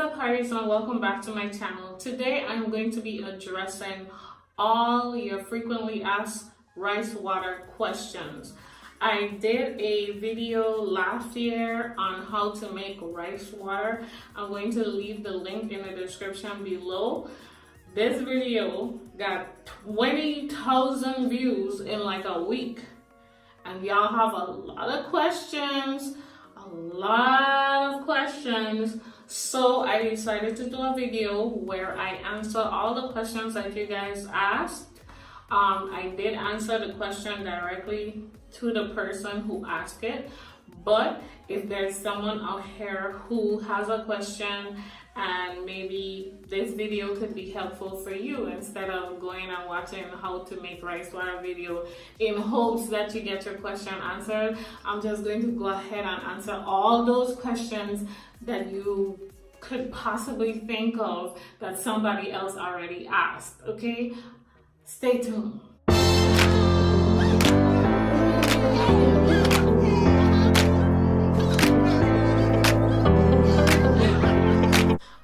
up, Harris, and welcome back to my channel. Today I'm going to be addressing all your frequently asked rice water questions. I did a video last year on how to make rice water. I'm going to leave the link in the description below. This video got 20,000 views in like a week, and y'all have a lot of questions. So I decided to do a video where I answer all the questions that you guys asked. I did answer the question directly to the person who asked it, but if there's someone out here who has a question and maybe this video could be helpful for you, instead of going and watching how to make rice water video in hopes that you get your question answered, I'm just going to go ahead and answer all those questions that you could possibly think of that somebody else already asked. Okay, stay tuned.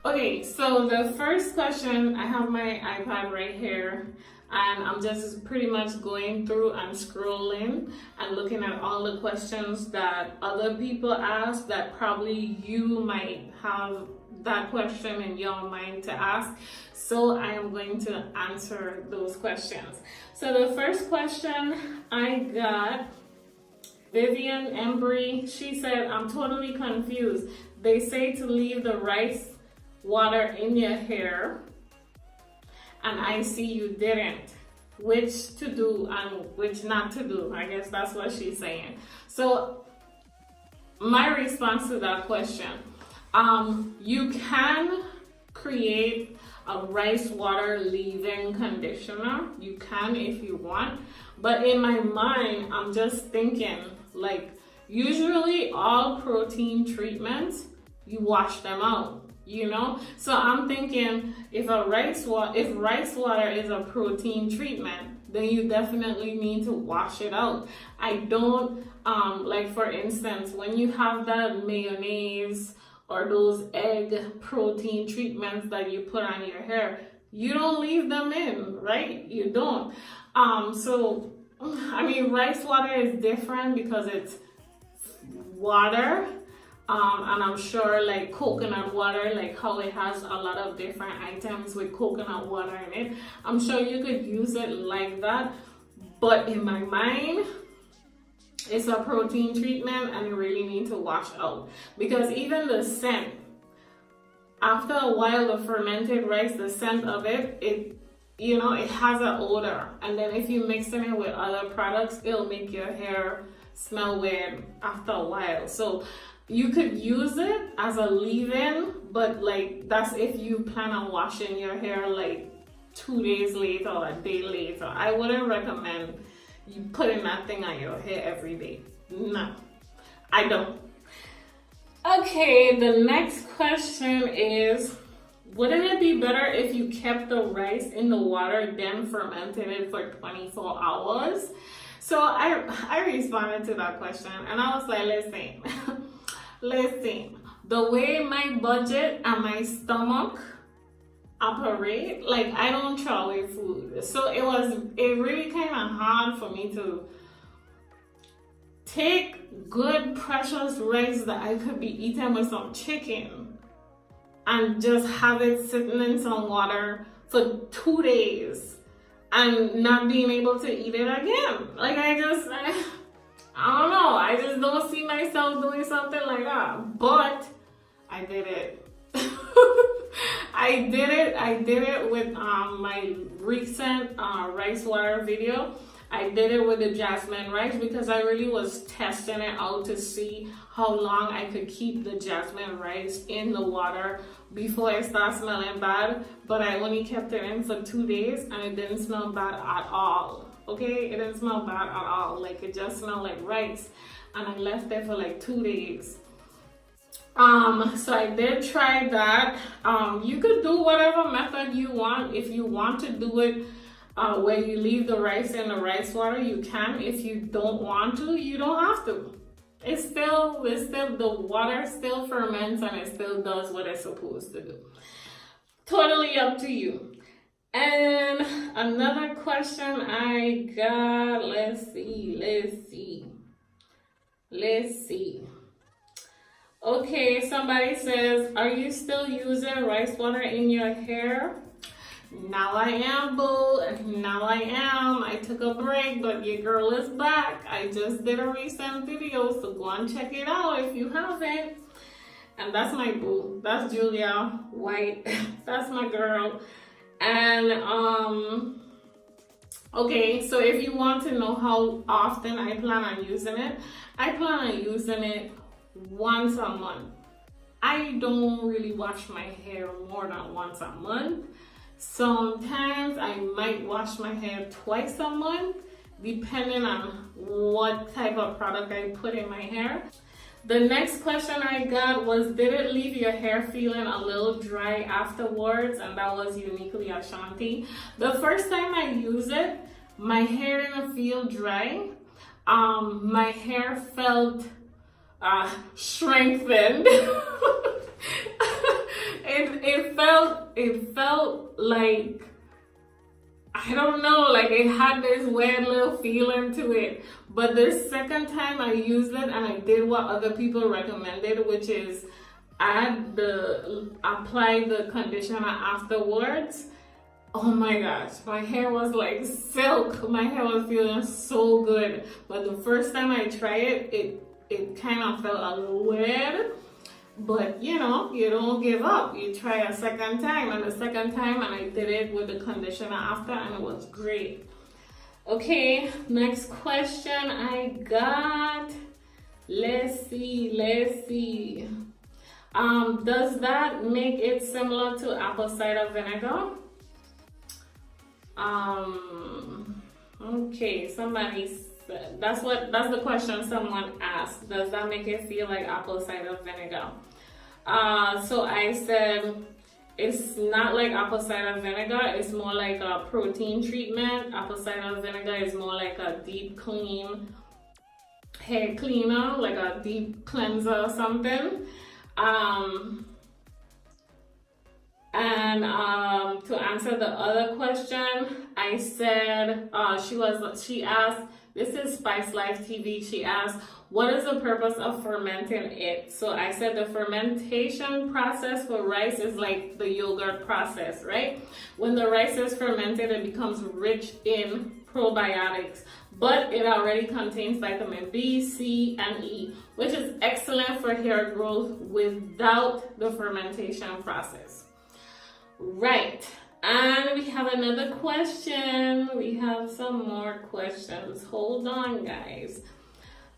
Okay, so the first question, I have my iPad right here, and I'm just pretty much going through and scrolling and looking at all the questions that other people ask that probably you might have that question in your mind to ask. So I am going to answer those questions. So the first question I got, Vivian Embry, she said, I'm totally confused. They say to leave the rice water in your hair, and I see you didn't. Which to do and which not to do? I guess that's what she's saying. So my response to that question, you can create a rice water leave-in conditioner. You can if you want, but in my mind, I'm just thinking, like, usually all protein treatments, you wash them out. You know, so I'm thinking if rice water is a protein treatment, then you definitely need to wash it out. I don't like, for instance, when you have that mayonnaise or those egg protein treatments that you put on your hair, you don't leave them in, right? You don't. So I mean, rice water is different because it's water. And I'm sure like coconut water, like how it has a lot of different items with coconut water in it, I'm sure you could use it like that. But in my mind, it's a protein treatment and you really need to wash out, because even the scent, after a while, the fermented rice, the scent of it, you know, it has an odor, and then if you mix it with other products, it'll make your hair smell weird after a while. So you could use it as a leave-in, but like that's if you plan on washing your hair like 2 days later or a day later. I wouldn't recommend you putting that thing on your hair every day. No, I don't. Okay, the next question is, wouldn't it be better if you kept the rice in the water then fermented it for 24 hours? So I responded to that question and I was like, listen, the way my budget and my stomach operate, like, I don't throw away food. So it really kind of hard for me to take good precious rice that I could be eating with some chicken and just have it sitting in some water for 2 days and not being able to eat it again. Like, I don't know. I just don't see myself doing something like that. But I did it. I did it with my recent rice water video. I did it with the jasmine rice because I really was testing it out to see how long I could keep the jasmine rice in the water before it started smelling bad. But I only kept it in for 2 days and it didn't smell bad at all. Okay, it didn't smell bad at all. Like, it just smelled like rice, and I left it for like 2 days. So I did try that. You could do whatever method you want. If you want to do it where you leave the rice in the rice water, you can. If you don't want to, you don't have to. the water still ferments and it still does what it's supposed to do. Totally up to you. And another question I got, let's see. Okay, somebody says, are you still using rice water in your hair? Now I am, boo. Now I am. I took a break, but your girl is back. I just did a recent video, so go and check it out if you haven't. And that's my boo. That's Julia White. That's my girl. And okay, so if you want to know how often I plan on using it, I plan on using it once a month. I don't really wash my hair more than once a month. Sometimes I might wash my hair twice a month, depending on what type of product I put in my hair. The next question I got was, did it leave your hair feeling a little dry afterwards? And that was uniquely Ashanti. The first time I used it, my hair didn't feel dry. My hair felt strengthened. It felt like, I don't know, like it had this weird little feeling to it. But the second time I used it and I did what other people recommended, which is apply the conditioner afterwards. Oh my gosh, my hair was like silk. My hair was feeling so good. But the first time I tried it, it kind of felt a little weird. But you know, you don't give up. You try a second time, and the second time, and I did it with the conditioner after, and it was great. Okay, next question I got. Let's see. Does that make it similar to apple cider vinegar? Okay, somebody said, that's the question someone asked. Does that make it feel like apple cider vinegar? So I said, it's not like apple cider vinegar. It's more like a protein treatment. Apple cider vinegar is more like a deep clean hair cleaner, like a deep cleanser or something. To answer the other question, I said, she asked, this is Spice Life TV, she asked, what is the purpose of fermenting it? So I said the fermentation process for rice is like the yogurt process, right? When the rice is fermented, it becomes rich in probiotics, but it already contains vitamin B, C, and E, which is excellent for hair growth without the fermentation process. Right. And we have another question. We have some more questions. Hold on, guys.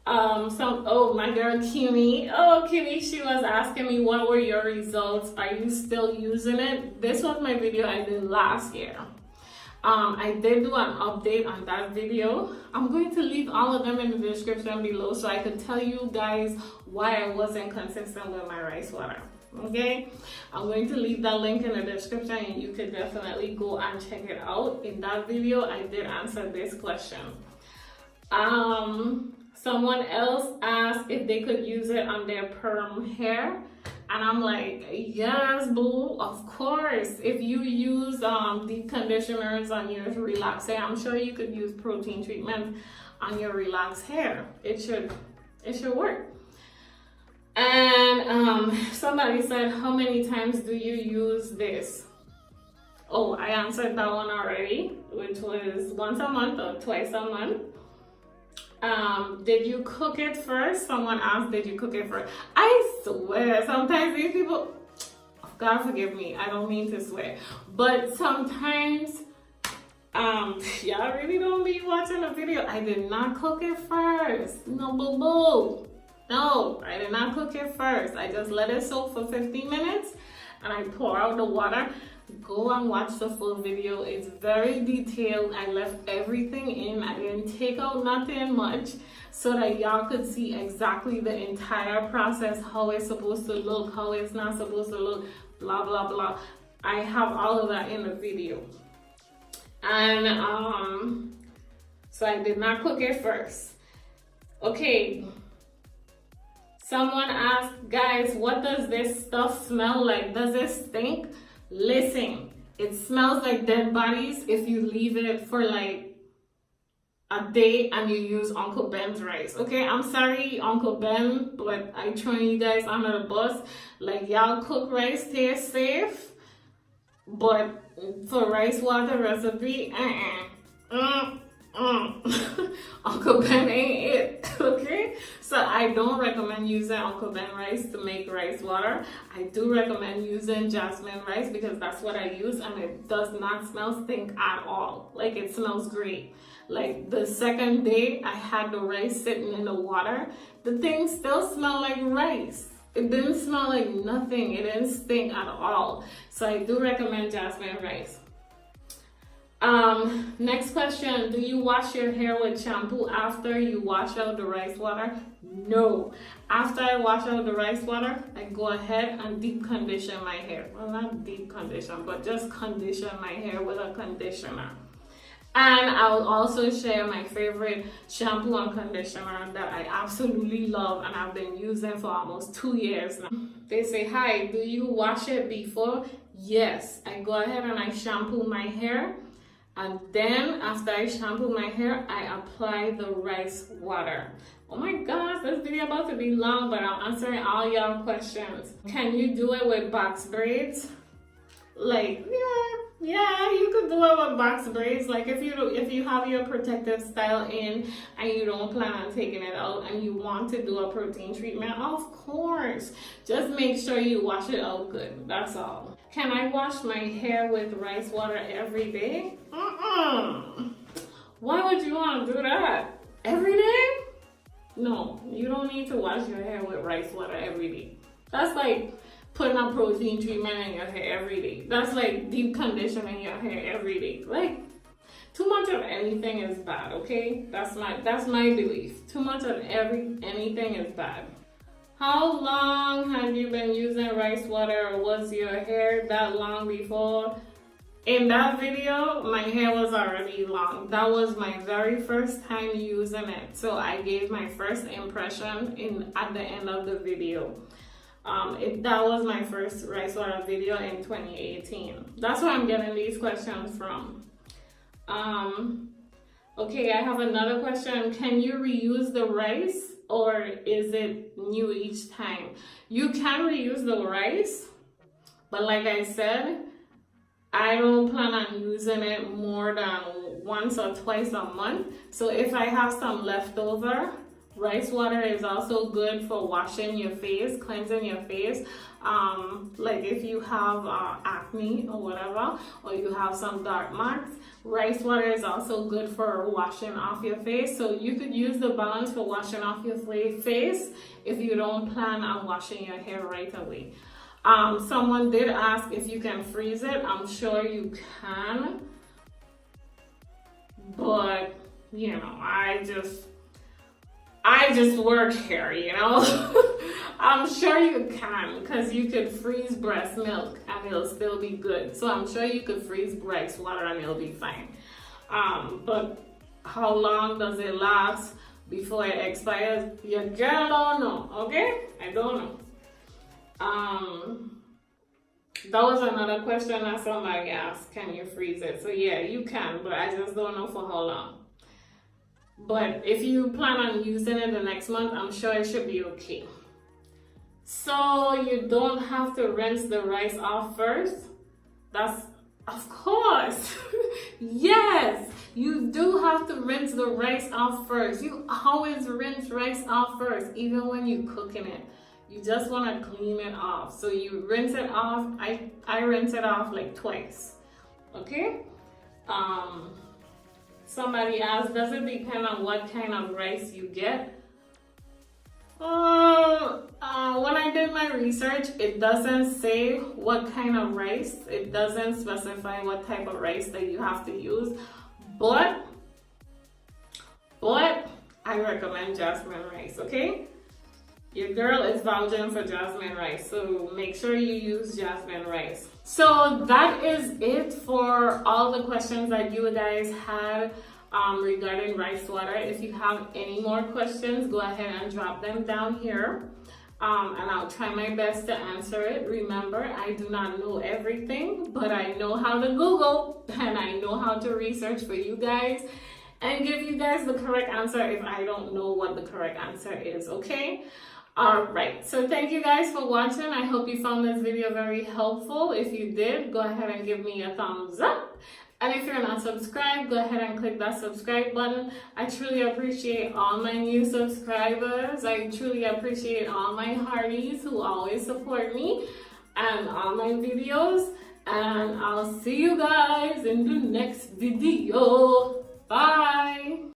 My girl Kimmy. Oh, Kimmy, she was asking me, what were your results? Are you still using it? This was my video I did last year. I did do an update on that video. I'm going to leave all of them in the description below so I could tell you guys why I wasn't consistent with my rice water. Okay, I'm going to leave that link in the description and you can definitely go and check it out. In that video, I did answer this question. Someone else asked if they could use it on their perm hair, and I'm like, yes, boo, of course. If you use deep conditioners on your relaxed hair, I'm sure you could use protein treatment on your relaxed hair. It should work. And somebody said, how many times do you use this? Oh, I answered that one already, which was once a month or twice a month. Did you cook it first? Someone asked, did you cook it first? I swear, sometimes these people, God forgive me, I don't mean to swear, but sometimes, y'all really don't be watching a video. I did not cook it first. No, boo-boo. No, I did not cook it first. I just let it soak for 15 minutes and I pour out the water. Go and watch the full video. It's very detailed. I left everything in. I didn't take out nothing much so that y'all could see exactly the entire process, how it's supposed to look, how it's not supposed to look, blah, blah, blah. I have all of that in the video. And so I did not cook it first. Okay. Someone asked, guys, what does this stuff smell like? Does it stink? Listen, it smells like dead bodies if you leave it for like a day and you use Uncle Ben's rice. Okay, I'm sorry, Uncle Ben, but I throwing you guys under the bus. Like, y'all cook rice, stay safe, but for rice water recipe, Uncle Ben ain't it. Okay, so I don't recommend using Uncle Ben rice to make rice water. I do recommend using jasmine rice because that's what I use, and it does not smell stink at all. Like, it smells great. Like, the second day I had the rice sitting in the water, the thing still smelled like rice. It didn't smell like nothing. It didn't stink at all. So I do recommend jasmine rice. Next question, do you wash your hair with shampoo after you wash out the rice water? No. After I wash out the rice water, I go ahead and deep condition my hair. Well, not deep condition, but just condition my hair with a conditioner. And I'll also share my favorite shampoo and conditioner that I absolutely love and I've been using for almost 2 years now. They say, hi, do you wash it before? Yes, I go ahead and I shampoo my hair. And then after I shampoo my hair, I apply the rice water. Oh my gosh, this video about to be long, but I'm answering all y'all questions. Can you do it with box braids? Like, yeah, you could do it with box braids. Like, if you have your protective style in and you don't plan on taking it out and you want to do a protein treatment, of course. Just make sure you wash it out good. That's all. Can I wash my hair with rice water every day? Why would you want to do that? Every day? No, you don't need to wash your hair with rice water every day. That's like putting a protein treatment in your hair every day. That's like deep conditioning your hair every day. Like, too much of anything is bad, okay? That's my belief. Too much of anything is bad. How long have you been using rice water, or was your hair that long before? In that video, my hair was already long. That was my very first time using it. So I gave my first impression at the end of the video. That was my first rice water video in 2018. That's where I'm getting these questions from. Okay, I have another question. Can you reuse the rice, or is it new each time? You can reuse the rice, but like I said, I don't plan on using it more than once or twice a month. So if I have some leftover, rice water is also good for washing your face, cleansing your face. Like if you have acne or whatever, or you have some dark marks, rice water is also good for washing off your face. So you could use the balance for washing off your face if you don't plan on washing your hair right away. Someone did ask if you can freeze it. I'm sure you can, but you know, I just work here, you know. I'm sure you can, because you could freeze breast milk and it'll still be good. So I'm sure you could freeze rice water and it'll be fine. But how long does it last before it expires? Your girl don't know, okay? I don't know. That was another question that somebody asked, can you freeze it? So yeah, you can, but I just don't know for how long. But if you plan on using it the next month, I'm sure it should be okay. So you don't have to rinse the rice off first? That's, of course. Yes, you do have to rinse the rice off first. You always rinse rice off first, even when you're cooking it. You just want to clean it off. So you rinse it off. I rinse it off like twice. Okay? Somebody asked, does it depend on what kind of rice you get? When I did my research, it doesn't say what kind of rice. It doesn't specify what type of rice that you have to use. But I recommend jasmine rice, okay? Your girl is vouching for jasmine rice, so make sure you use jasmine rice. So that is it for all the questions that you guys had regarding rice water. If you have any more questions, go ahead and drop them down here. and I'll try my best to answer it. Remember, I do not know everything, but I know how to Google and I know how to research for you guys and give you guys the correct answer if I don't know what the correct answer is, okay? Alright, so thank you guys for watching. I hope you found this video very helpful. If you did, go ahead and give me a thumbs up. And if you're not subscribed, go ahead and click that subscribe button. I truly appreciate all my new subscribers. I truly appreciate all my hearties who always support me and all my videos. And I'll see you guys in the next video. Bye!